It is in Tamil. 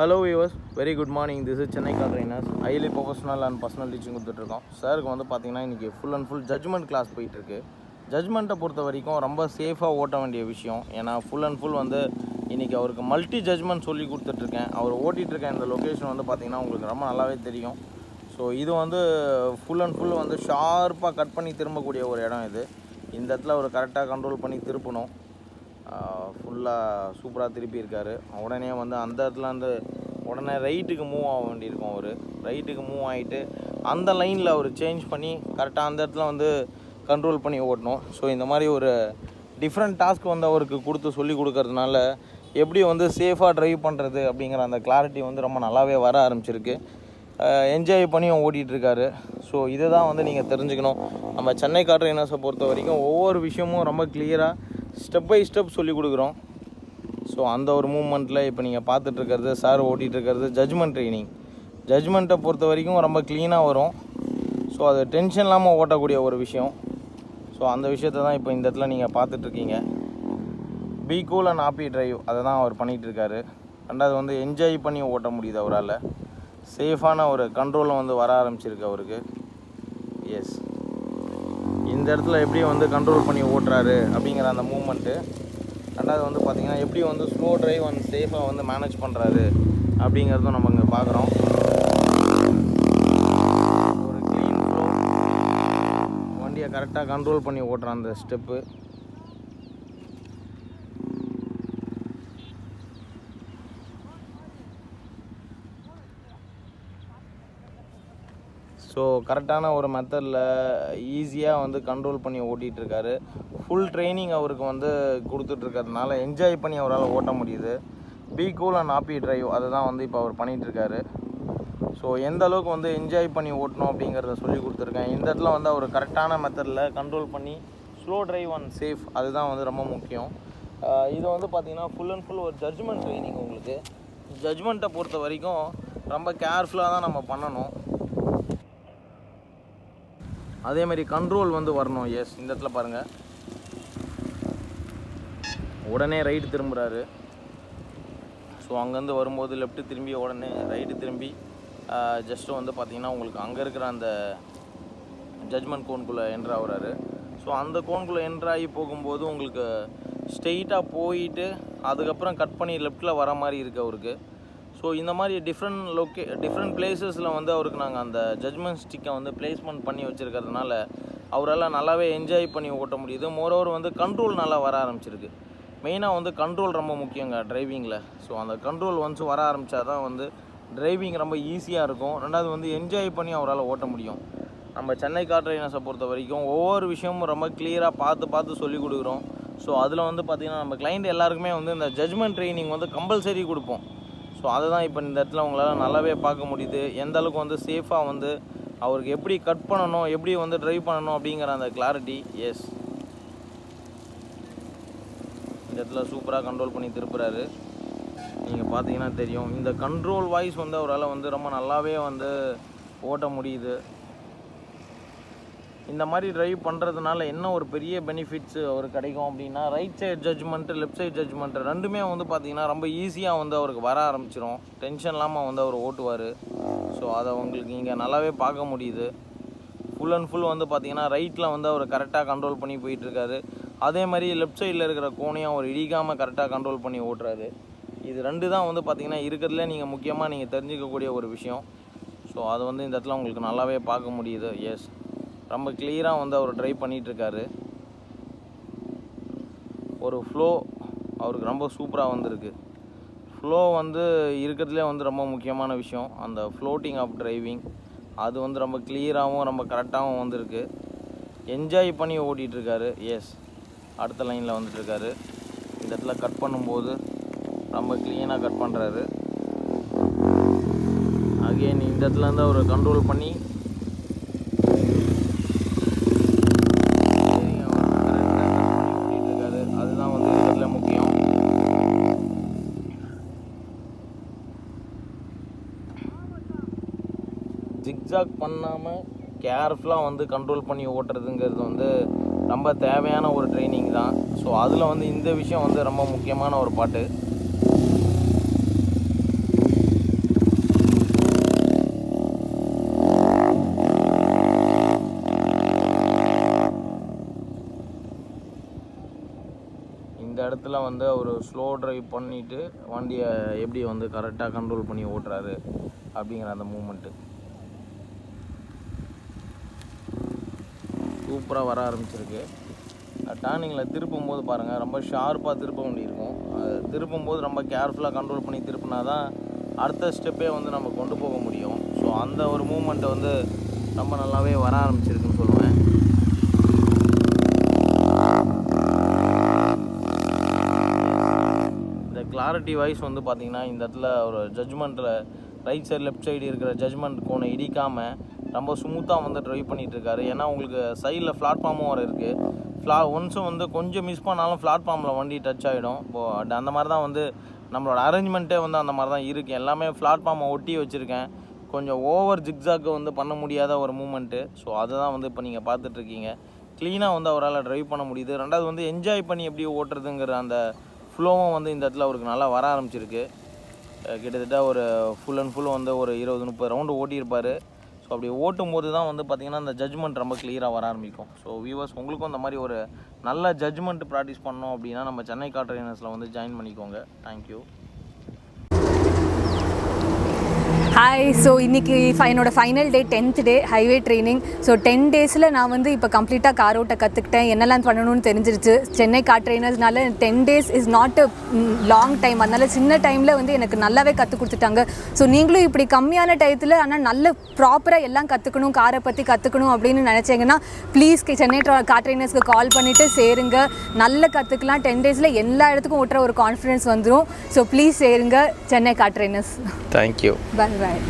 Hello viewers, very good morning. This is Chennai car trainers. Highly professional and personal teaching கொடுத்துட்ருக்கோம். சாருக்கு வந்து பார்த்தீங்கன்னா இன்றைக்கி full and full judgement class போயிட்டுருக்கு. ஜட்ஜ்மெண்ட்டை பொறுத்த வரைக்கும் ரொம்ப சேஃபாக ஓட்ட வேண்டிய விஷயம். ஏன்னா ஃபுல் அண்ட் ஃபுல் வந்து இன்றைக்கி அவருக்கு மல்டி ஜட்ஜ்மெண்ட் சொல்லி கொடுத்துட்ருக்கேன். அவர் ஓட்டிகிட்ருக்க இந்த லொக்கேஷன் வந்து பார்த்திங்கன்னா உங்களுக்கு ரொம்ப நல்லாவே தெரியும். ஸோ இது வந்து ஃபுல் அண்ட் ஃபுல் வந்து ஷார்ப்பாக கட் பண்ணி திரும்பக்கூடிய ஒரு இடம் இது. இந்த இடத்துல அவர் கரெக்டாக கண்ட்ரோல் பண்ணி திருப்பணும். ஃபுல்லாக சூப்பராக திருப்பியிருக்காரு. உடனே வந்து அந்த இடத்துல வந்து உடனே ரைட்டுக்கு மூவ் ஆக வேண்டியிருக்கும். அவர் ரைட்டுக்கு மூவ் ஆகிட்டு அந்த லைனில் அவர் சேஞ்ச் பண்ணி கரெக்டாக அந்த இடத்துல வந்து கண்ட்ரோல் பண்ணி ஓட்டணும். ஸோ இந்த மாதிரி ஒரு டிஃப்ரெண்ட் டாஸ்க் வந்து அவருக்கு கொடுத்து சொல்லி கொடுக்கறதுனால எப்படி வந்து சேஃபாக ட்ரைவ் பண்ணுறது அப்படிங்கிற அந்த கிளாரிட்டி வந்து ரொம்ப நல்லாவே வர ஆரம்பிச்சிருக்கு. என்ஜாய் பண்ணியும் ஓட்டிகிட்ருக்காரு. ஸோ இதை தான் வந்து நீங்கள் தெரிஞ்சுக்கணும். நம்ம சென்னை கார் ட்ரைனர்ஸை பொறுத்த வரைக்கும் ஒவ்வொரு விஷயமும் ரொம்ப கிளியராக ஸ்டெப் பை ஸ்டெப் சொல்லி கொடுக்குறோம். ஸோ அந்த ஒரு மூமெண்ட்டில் இப்போ நீங்கள் பார்த்துட்ருக்கிறது சார் ஓட்டிகிட்ருக்கிறது ஜட்ஜ்மெண்ட் ட்ரைனிங். ஜட்ஜ்மெண்ட்டை பொறுத்த வரைக்கும் ரொம்ப க்ளீனாக வரும். ஸோ அது டென்ஷன் இல்லாமல் ஓட்டக்கூடிய ஒரு விஷயம். ஸோ அந்த விஷயத்தை தான் இப்போ இந்த இடத்துல நீங்கள் பார்த்துட்ருக்கீங்க. Be cool and happy drive அதை தான் அவர் பண்ணிகிட்ருக்காரு. ரெண்டாவது வந்து என்ஜாய் பண்ணி ஓட்ட முடியுது அவரால். சேஃபான ஒரு கண்ட்ரோலில் வந்து வர ஆரம்பிச்சிருக்கு அவருக்கு. எஸ், இந்த இடத்துல எப்படி வந்து கண்ட்ரோல் பண்ணி ஓட்டுறாரு அப்படிங்கிற அந்த மூமெண்ட்டு. ரெண்டாவது வந்து பார்த்திங்கன்னா எப்படி வந்து ஸ்லோ ட்ரைவ் அண்ட் சேஃபாக வந்து மேனேஜ் பண்ணுறாரு அப்படிங்கிறதும் நம்ம இங்கே பார்க்குறோம். ஒரு க்ளீன் ஃப்ளோ, வண்டியை கரெக்டாக கண்ட்ரோல் பண்ணி ஓட்டுற அந்த ஸ்டெப்பு. ஸோ கரெக்டான ஒரு மெத்தடில் ஈஸியாக வந்து கண்ட்ரோல் பண்ணி ஓட்டிகிட்ருக்காரு. ஃபுல் ட்ரைனிங் அவருக்கு வந்து கொடுத்துட்ருக்கிறதுனால என்ஜாய் பண்ணி அவரால் ஓட்ட முடியுது. Be cool and happy drive அதை தான் வந்து இப்போ அவர் பண்ணிகிட்ருக்காரு. ஸோ எந்த அளவுக்கு வந்து என்ஜாய் பண்ணி ஓட்டணும் அப்படிங்கிறத சொல்லி கொடுத்துருக்கேன். இந்த இடத்துல வந்து அவர் கரெக்டான மெத்தடில் கண்ட்ரோல் பண்ணி ஸ்லோ ட்ரைவ் அண்ட் சேஃப் அதுதான் வந்து ரொம்ப முக்கியம். இது வந்து பார்த்திங்கன்னா ஃபுல் அண்ட் ஃபுல் ஒரு ஜட்ஜ்மெண்ட் ட்ரைனிங். உங்களுக்கு ஜட்ஜ்மெண்ட்டை பொறுத்த வரைக்கும் ரொம்ப கேர்ஃபுல்லாக தான் நம்ம பண்ணணும். அதேமாதிரி கண்ட்ரோல் வந்து வரணும். எஸ், இந்த இடத்துல பாருங்கள், உடனே ரைட்டு திரும்புகிறாரு. ஸோ அங்கேருந்து வரும்போது லெஃப்ட்டு திரும்பி உடனே ரைட்டு திரும்பி ஜஸ்ட்டு வந்து பார்த்திங்கன்னா உங்களுக்கு அங்கே இருக்கிற அந்த ஜட்ஜ்மெண்ட் கோனுக்குள்ளே என்ட்ரு ஆகுறாரு. ஸோ அந்த கோனுக்குள்ளே என்ட்ராகி போகும்போது உங்களுக்கு ஸ்ட்ரெயிட்டாக போயிட்டு அதுக்கப்புறம் கட் பண்ணி லெஃப்ட்டில் வர மாதிரி இருக்குது அவருக்கு. ஸோ இந்த மாதிரி டிஃப்ரெண்ட் பிளேஸஸில் வந்து அவருக்கு நாங்கள் அந்த ஜட்ஜ்மெண்ட் ஸ்டிக்கை வந்து பிளேஸ்மெண்ட் பண்ணி வச்சுருக்கிறதுனால அவரால் நல்லாவே என்ஜாய் பண்ணி ஓட்ட முடியுது. மோரோவர் வந்து கண்ட்ரோல் நல்லா வர ஆரம்பிச்சிருக்கு. மெயினாக வந்து கண்ட்ரோல் ரொம்ப முக்கியங்க டிரைவிங்கில். ஸோ அந்த கண்ட்ரோல் ஒன்ஸ் வர ஆரம்பித்தா தான் வந்து டிரைவிங் ரொம்ப ஈஸியாக இருக்கும். ரெண்டாவது வந்து என்ஜாய் பண்ணி அவரால் ஓட்ட முடியும். நம்ம சென்னை கார் ட்ரைனர்ஸை பொறுத்த வரைக்கும் ஒவ்வொரு விஷயமும் ரொம்ப கிளியராக பார்த்து சொல்லிக் கொடுக்குறோம். ஸோ அதில் வந்து பார்த்திங்கன்னா நம்ம கிளைண்ட் எல்லாருக்குமே வந்து இந்த ஜட்ஜ்மெண்ட் ட்ரைனிங் வந்து கம்பல்சரி கொடுப்போம். ஸோ அதை தான் இப்போ இந்த இடத்துல உங்களால் நல்லாவே பார்க்க முடியுது. எந்த அளவுக்கு வந்து சேஃபாக வந்து அவருக்கு எப்படி கட் பண்ணணும், எப்படி வந்து ட்ரைவ் பண்ணணும் அப்படிங்கிற அந்த கிளாரிட்டி. எஸ், இந்த இடத்துல சூப்பராக கண்ட்ரோல் பண்ணி திருப்புறாரு. நீங்கள் பார்த்தீங்கன்னா தெரியும், இந்த கண்ட்ரோல் வாய்ஸ் வந்து அவரால் வந்து ரொம்ப நல்லாவே வந்து ஓட்ட முடியுது. இந்த மாதிரி ட்ரைவ் பண்ணுறதுனால என்ன ஒரு பெரிய பெனிஃபிட்ஸு அவருக்கு கிடைக்கும் அப்படின்னா, right side judgement left side judgement ரெண்டுமே வந்து பார்த்திங்கன்னா ரொம்ப ஈஸியாக வந்து அவருக்கு வர ஆரம்பிச்சிடும். டென்ஷன் இல்லாமல் வந்து அவர் ஓட்டுவார். ஸோ அதை உங்களுக்கு இங்கே நல்லாவே பார்க்க முடியுது. ஃபுல் அண்ட் ஃபுல் வந்து பார்த்திங்கன்னா ரைட்டில் வந்து அவர் கரெக்டாக கண்ட்ரோல் பண்ணி போயிட்டுருக்காரு. அதே மாதிரி லெஃப்ட் சைடில் இருக்கிற கோணையும் அவர் இடிக்காமல் கரெக்டாக கண்ட்ரோல் பண்ணி ஓட்டுறாரு. இது ரெண்டு தான் வந்து பார்த்திங்கன்னா இருக்கிறதுல நீங்கள் முக்கியமாக நீங்கள் தெரிஞ்சிக்கக்கூடிய ஒரு விஷயம். ஸோ அது வந்து இந்த இடத்துல உங்களுக்கு நல்லாவே பார்க்க முடியுது. எஸ், ரொம்ப கிளியராக வந்து அவர் ட்ரைவ் பண்ணிகிட்ருக்காரு. ஒரு ஃப்ளோ அவருக்கு ரொம்ப சூப்பராக வந்திருக்கு. ஃப்ளோ வந்து இருக்கிறதுலே வந்து ரொம்ப முக்கியமான விஷயம். அந்த ஃப்ளோட்டிங் ஆஃப் டிரைவிங் அது வந்து ரொம்ப கிளியராகவும் ரொம்ப கரெக்டாகவும் வந்திருக்கு. என்ஜாய் பண்ணி ஓட்டிகிட்ருக்காரு. எஸ், அடுத்த லைனில் வந்துட்டுருக்காரு. இந்த இடத்துல கட் பண்ணும்போது ரொம்ப க்ளீனாக கட் பண்ணுறாரு. அகெயின் இந்த இடத்துலேருந்து அவர் கண்ட்ரோல் பண்ணி அதுதான் வந்து இருக்கிறதுல முக்கியம். ஜிக்ஜாக் பண்ணாமல் கேர்ஃபுல்லாக வந்து கண்ட்ரோல் பண்ணி ஓட்டுறதுங்கிறது வந்து ரொம்ப தேவையான ஒரு ட்ரைனிங் தான். ஸோ அதில் வந்து இந்த விஷயம் வந்து ரொம்ப முக்கியமான ஒரு பாட்டு. இடத்துல வந்து அவர் ஸ்லோ ட்ரைவ் பண்ணிவிட்டு வண்டியை எப்படி வந்து கரெக்டாக கண்ட்ரோல் பண்ணி ஓட்டுறாரு அப்படிங்கிற அந்த மூமெண்ட்டு சூப்பராக வர ஆரம்பிச்சிருக்கு. டர்னிங்கில் திருப்பும் போது பாருங்கள் ரொம்ப ஷார்ப்பாக திருப்ப வேண்டியிருக்கும். திருப்பும் போது ரொம்ப கேர்ஃபுல்லாக கண்ட்ரோல் பண்ணி திருப்பினா தான் அடுத்த ஸ்டெப்பே வந்து நம்ம கொண்டு போக முடியும். ஸோ அந்த ஒரு மூமெண்ட்டை வந்து ரொம்ப நல்லாவே வர ஆரம்பிச்சிருக்குன்னு சொல்லுவேன். இந்த கிளாரிட்டி வைஸ் வந்து பார்த்திங்கன்னா இந்த இடத்துல ஒரு ஜட்ஜ்மெண்ட்டில் ரைட் சைடு லெஃப்ட் சைடு இருக்கிற ஜட்ஜ்மெண்ட் கோனை இடிக்காமல் ரொம்ப ஸ்மூத்தாக வந்து ட்ரைவ் பண்ணிகிட்ருக்காரு. ஏன்னா உங்களுக்கு சைடில் பிளாட்ஃபார்மும் வர இருக்குது. ஒன்ஸும் வந்து கொஞ்சம் மிஸ் பண்ணாலும் பிளாட்ஃபார்மில் வண்டி டச் ஆகிடும். இப்போது அந்த மாதிரி தான் வந்து நம்மளோட அரேஞ்ச்மெண்ட்டே வந்து அந்த மாதிரி தான் இருக்குது. எல்லாமே பிளாட்ஃபார்மை ஒட்டி வச்சுருக்கேன். கொஞ்சம் ஓவர் ஜிக்ஸாக்கு வந்து பண்ண முடியாத ஒரு மூமெண்ட்டு. ஸோ அதை தான் வந்து இப்போ நீங்கள் பார்த்துட்ருக்கீங்க. க்ளீனாக வந்து அவரால் ட்ரைவ் பண்ண முடியுது. ரெண்டாவது வந்து என்ஜாய் பண்ணி எப்படி ஓட்டுறதுங்கிற அந்த ஃப்ளோவும் வந்து இந்த இடத்துல அவருக்கு நல்லா வர ஆரம்பிச்சிருக்கு. கிட்டத்தட்ட ஒரு ஃபுல் அண்ட் ஃபுல் வந்து ஒரு 20-30 ரவுண்டு ஓட்டியிருப்பார். ஸோ அப்படி ஓட்டும்போது தான் வந்து பார்த்திங்கன்னா அந்த ஜட்ஜ்மெண்ட் ரொம்ப கிளியராக வர ஆரம்பிக்கும். ஸோ வியூவர்ஸ், உங்களுக்கும் இந்த மாதிரி ஒரு நல்ல ஜட்ஜ்மெண்ட் ப்ராக்டிஸ் பண்ணோம் அப்படின்னா நம்ம சென்னை கார் ட்ரைனர்ஸில் வந்து ஜாயின் பண்ணிக்கோங்க. தேங்க்யூ. ஹாய். ஸோ இன்றைக்கி என்னோடய ஃபைனல் டே 10th டே ஹைவே ட்ரைனிங். ஸோ 10 டேஸில் நான் வந்து இப்போ கம்ப்ளீட்டாக கார் ஓட்ட கற்றுக்கிட்டேன். என்னெல்லாம் பண்ணணும்னு தெரிஞ்சிருச்சு. சென்னை கார் ட்ரைனர்ஸ்னால 10 days is not a long time. அதனால் சின்ன டைமில் வந்து எனக்கு நல்லாவே கற்றுக் கொடுத்துட்டாங்க. ஸோ நீங்களும் இப்படி கம்மியான டயத்தில் ஆனால் நல்ல ப்ராப்பராக எல்லாம் கற்றுக்கணும், காரை பற்றி கற்றுக்கணும் அப்படின்னு நினச்சிங்கன்னா ப்ளீஸ் சென்னை கார் ட்ரைனர்ஸ்க்கு கால் பண்ணிவிட்டு சேருங்க. நல்ல கற்றுக்கலாம். 10 days எல்லா இடத்துக்கும் ஓட்டுற ஒரு கான்ஃபிடன்ஸ் வந்துடும். ஸோ ப்ளீஸ் சேருங்க Chennai car trainers. Thank you. Bye.